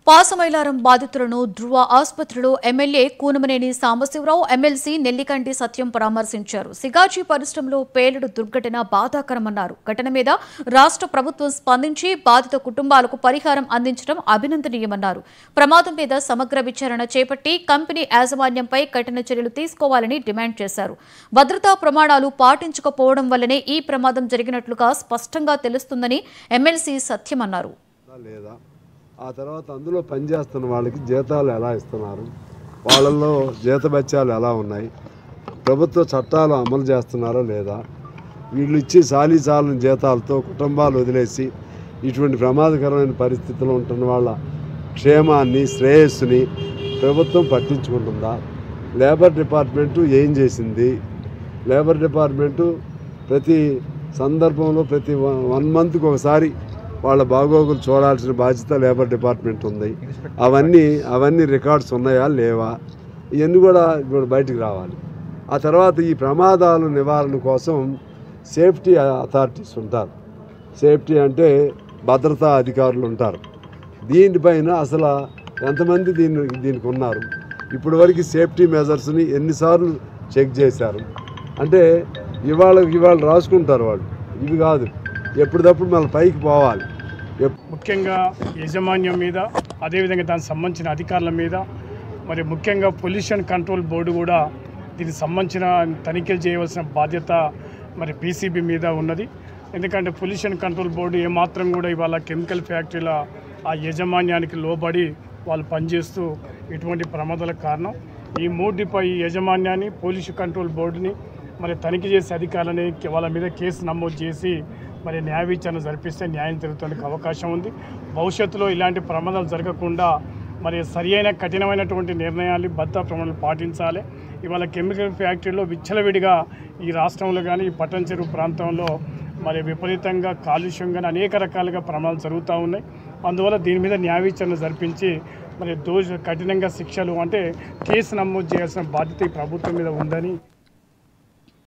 పాసమైలారం బాధితులను ధృవ ఆసుపత్రిలో MLA Kunamneni Sambasivarao, MLC Nellikanti సత్యం పరామర్శించారు. సిగాచి పరిశ్రమలో పేలుడు దుర్ఘటన బాధాకరమన్నారు. ఘటన మీద రాష్ట్ర ప్రభుత్వం స్పందించి బాధిత కుటుంబాలకు పరిహారం అందించడం అభినందనీయమన్నారు. ప్రమాదం మీద సమగ్ర విచారణ చేపట్టి కంపెనీ యాజమాన్యంపై కఠిన చర్యలు తీసుకోవాలని డిమాండ్ చేశారు. భద్రతా ప్రమాణాలు పాటించకపోవడం వల్లనే ఈ ప్రమాదం జరిగినట్లుగా స్పష్టంగా తెలుస్తుందని ఎమ్మెల్సీ సత్యం అన్నారు. ఆ తర్వాత అందులో పనిచేస్తున్న వాళ్ళకి జీతాలు ఎలా ఇస్తున్నారు, వాళ్ళల్లో జీతభత్యాలు ఎలా ఉన్నాయి, ప్రభుత్వ చట్టాలు అమలు చేస్తున్నారో లేదా, వీళ్ళు ఇచ్చి సాలీసాలని జీతాలతో కుటుంబాలు వదిలేసి ఇటువంటి ప్రమాదకరమైన పరిస్థితుల్లో ఉంటున్న వాళ్ళ క్షేమాన్ని, శ్రేయస్సుని ప్రభుత్వం పట్టించుకుంటుందా? లేబర్ డిపార్ట్మెంటు ఏం చేసింది? లేబర్ డిపార్ట్మెంటు ప్రతి సందర్భంలో ప్రతి 1 మంత్కి ఒకసారి వాళ్ళ బాగోగులు చూడాల్సిన బాధ్యత లేబర్ డిపార్ట్మెంట్ ఉంది. అవన్నీ రికార్డ్స్ ఉన్నాయా లేవా, ఇవన్నీ కూడా ఇప్పుడు బయటికి రావాలి. ఆ తర్వాత ఈ ప్రమాదాల నివారణ కోసం సేఫ్టీ అథారిటీస్ ఉంటారు. సేఫ్టీ అంటే భద్రతా అధికారులు ఉంటారు. దీనిపైన అసలు ఎంతమంది దీనికి ఉన్నారు, ఇప్పటి వరకు సేఫ్టీ మెజర్స్ని ఎన్నిసార్లు చెక్ చేశారు అంటే ఇవాళ రాసుకుంటారు వాళ్ళు, ఇవి కాదు, ఎప్పటికప్పుడు మళ్ళీ పైకి పోవాలి. ముఖ్యంగా యాజమాన్యం మీద, అదేవిధంగా దానికి సంబంధించిన అధికారుల మీద, మరి ముఖ్యంగా పొల్యూషన్ కంట్రోల్ బోర్డు కూడా దీనికి సంబంధించిన తనిఖీలు చేయవలసిన బాధ్యత మరి పీసీబీ మీద ఉన్నది. ఎందుకంటే పొల్యూషన్ కంట్రోల్ బోర్డు ఏమాత్రం కూడా ఇవాళ కెమికల్ ఫ్యాక్టరీల ఆ యాజమాన్యానికి లోబడి వాళ్ళు పనిచేస్తూ ఇటువంటి ప్రమాదాలకు కారణం. ఈ మూడిపై యాజమాన్యాన్ని, పొల్యూషన్ కంట్రోల్ బోర్డుని మరి తనిఖీ చేసే అధికారులని వాళ్ళ మీద కేసు నమోదు చేసి మరి న్యాయ విచారణ జరిపిస్తే న్యాయం జరుగుతుండే అవకాశం ఉంది. భవిష్యత్తులో ఇలాంటి ప్రమాదాలు జరగకుండా మరి సరియైన కఠినమైనటువంటి నిర్ణయాలు, భద్రతా ప్రమాణాలు పాటించాలి. ఇవాళ కెమికల్ ఫ్యాక్టరీలో విచ్చలవిడిగా ఈ రాష్ట్రంలో కానీ ఈ పట్టణ చెరువు ప్రాంతంలో మరి విపరీతంగా కాలుష్యం కానీ అనేక రకాలుగా ప్రమాదాలు జరుగుతూ ఉన్నాయి. అందువల్ల దీని మీద న్యాయ విచారణ జరిపించి మరి కఠినంగా శిక్షలు అంటే కేసు నమోదు చేయాల్సిన బాధ్యత ఈ ప్రభుత్వం మీద ఉందని